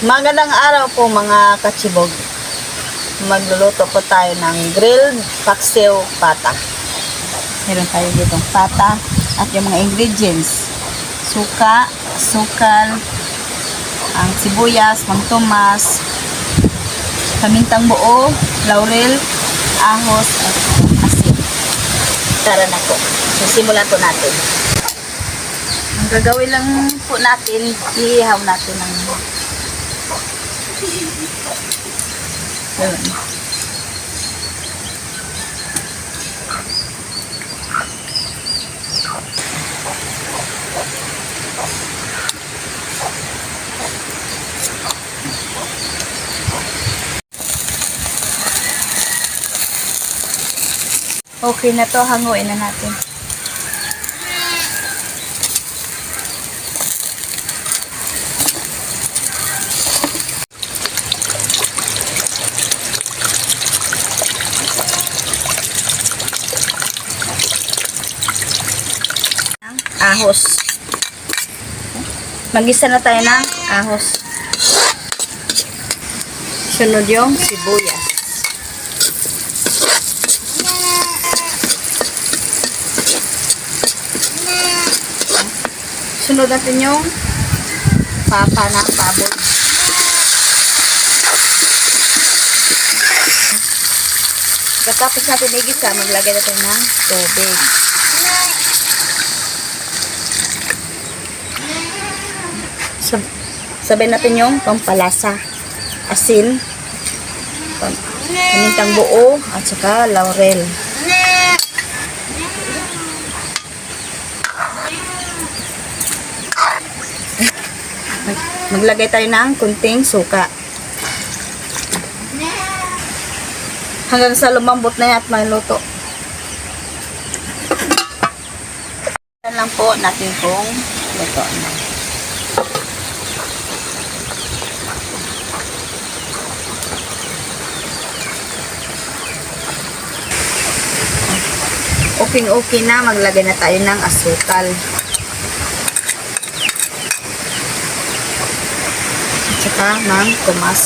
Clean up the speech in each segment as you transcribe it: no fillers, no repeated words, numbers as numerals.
Magandang araw po mga katsibog. Magluluto po tayo ng grilled paksiw pata. Meron tayo ditong pata at yung mga ingredients. Suka, asukal, ang sibuyas, mang tomas, pamintang buo, laurel, ahos, at asin. Tara na po. Simulan po natin. Ang gagawin lang po natin, iihaw natin ng yun. Okay na to, hanguin na natin. Ahos. Mag-isa na tayo ng ahos. Sunod yung sibuyas. Sunod natin yung papa na baboy. Katapos natin igisa, maglagay natin ng tubig. Sabay natin yung pampalasa, asin, pamintang buo, at saka laurel. Maglagay tayo ng kunting suka. Hanggang sa lumambot na yan at maluto. Yan lang po natin kung luto na. Okay na, maglagay na tayo ng asukal. At saka ng tomas.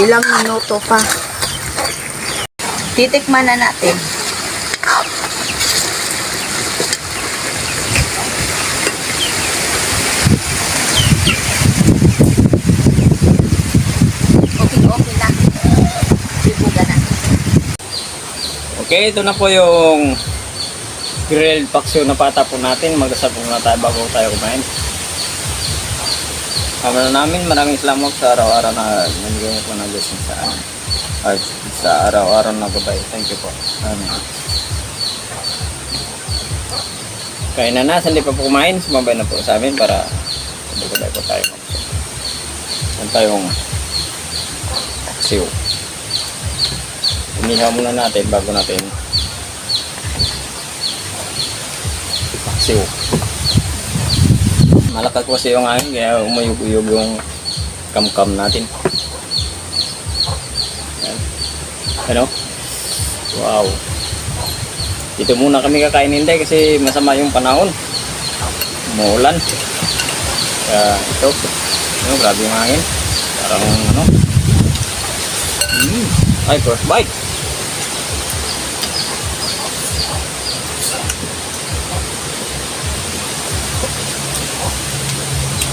Ilang minuto pa. Titikman na natin. Okay, ito na po yung grilled paksiw na pata po natin. Magdasal po muna tayo bago tayo kumain. Kama na namin, maraming salamat sa araw-araw na nabigyan po ng blessing sa araw-araw na gabay. Thank you po. Kain na, sandi pa po kumain. Sumabay na po sa amin para sabay po tayo. Yan tayong paksiw. Inihaw muna natin bago natin ipaksiw. Malakad po kasi yung hangin kaya umayug-uyog yung kam-kam natin. Yan. Ano? Wow. Dito muna kami kakain hindi kasi masama yung panahon. Umuulan. Kaya ito. Grabe yung hangin. Parang ano. Ay, first bite.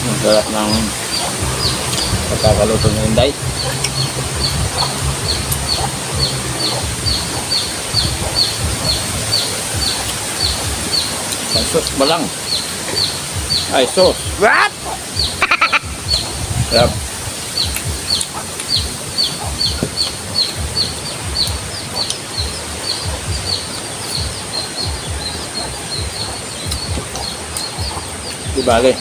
Ang sarap ng pagkakaluto ng Inday. Ay, sauce ba lang? Ay, sauce. What? Sarap. Di bale.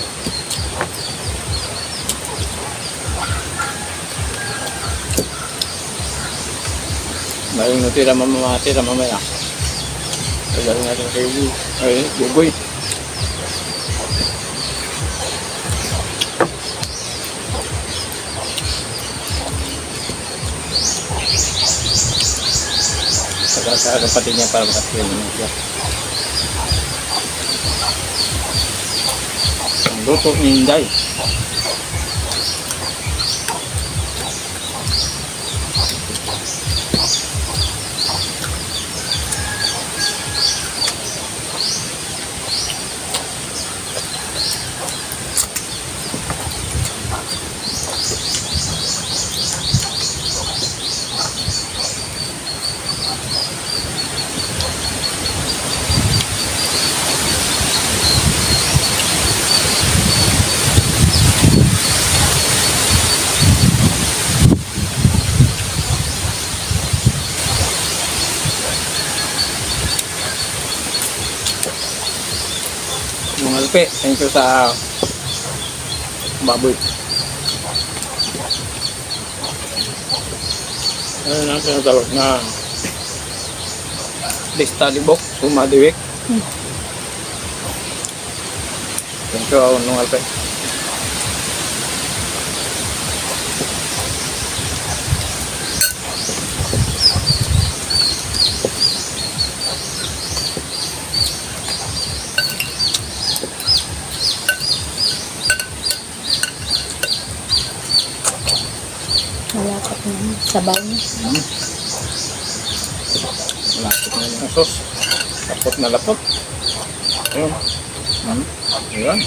Mayroong natira mamaya. Pagdating natin kay Gugoy. Saka sa kapatid niya para makatulong naman siya. Ang luto ni Inday. Mga alpe, thank you sa baboy. Ano na tinatawag na study book, sumadiwik. Thank you, nung alpe. Malapit na yun. Sabaw niya. Lapot na yung sos. Lapot na lapot. Ayun. Ayun.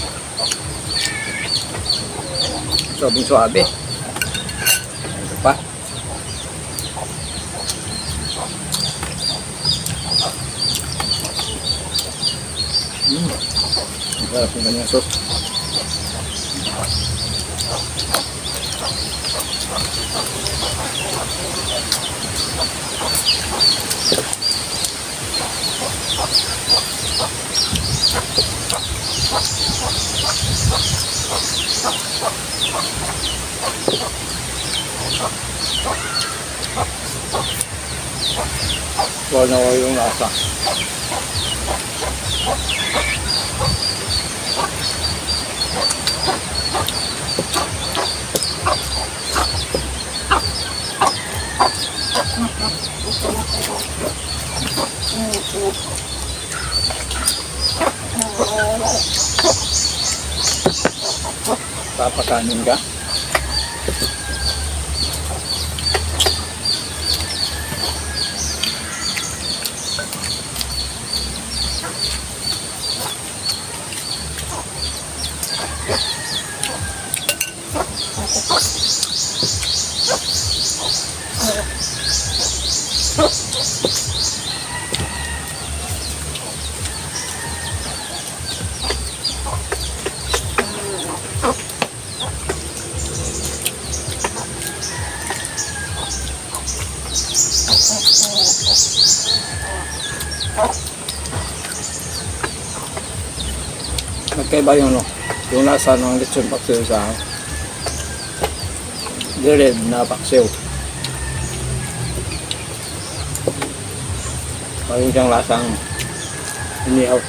Suabe. Ito pa. Ang sarap yung kanyang sos. Wala na yung lasa. Papakanin ka? Magkaiba yung yung lasa ng lechon paksiw sa grilled na paksiw. Parang siyang lasang inihaw.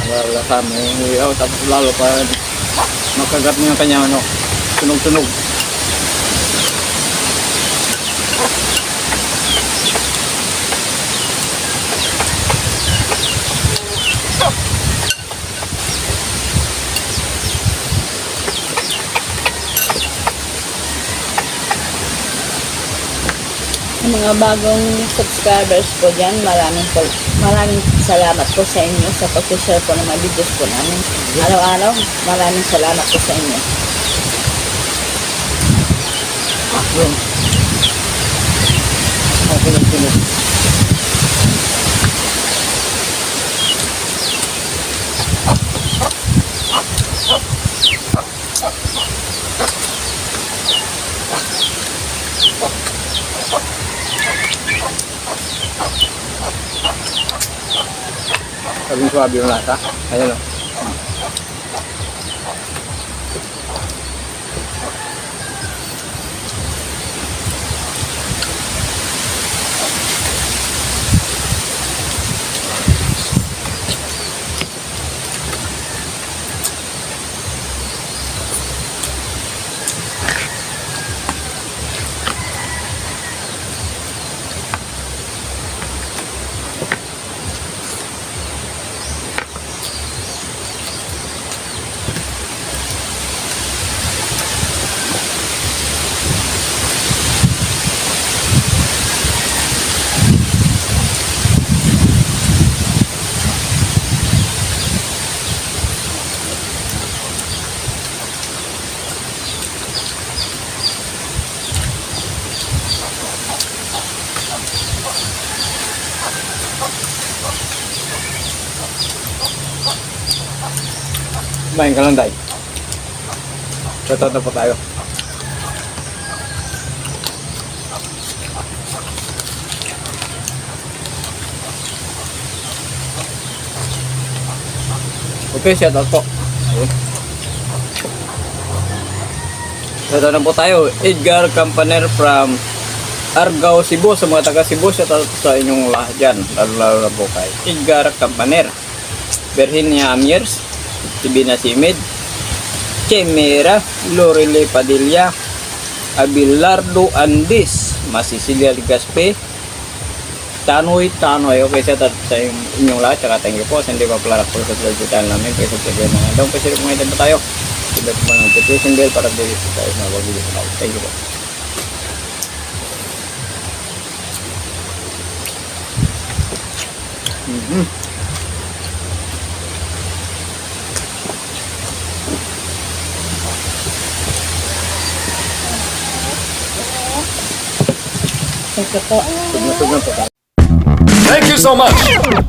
Lasa mo yung inihaw, tapos lalo pa makagat mo yung kanyang tunog-tunog. Mga bagong subscribers po dyan, maraming salamat po sa inyo sa pag-share po ng mga videos po namin. Araw-araw, maraming salamat po sa inyo. Yun. Okay lang tunog. Sabing suwabe yung lasa. Ayan o. Kumain ka lang, Day. Shoutout na po tayo. Okay, shoutout po. Ayun. Shoutout na po tayo. Edgar Campaner from Argao, Cebu. Sa mga taga Cebu, shoutout sa inyong lahat dyan. Lalo na po kay Edgar Campaner. Virginia Amiers, Tibina Simid, Chemera, Lorele Padilla, Abelardo Andis, Masisilia Ligaspe, Tanoy. Okay, shoutout sa inyong lahat. Tsaka thank you po. Sa hindi pa pala po sa channel namin. Kaya subscribe mga daw. Kasi kung ngayon pa tayo. Subscribe po ng notification bell para dito tayo sa mga video sa tayo. Thank you po. Thank you po. Tugna po tayo. Thank you so much.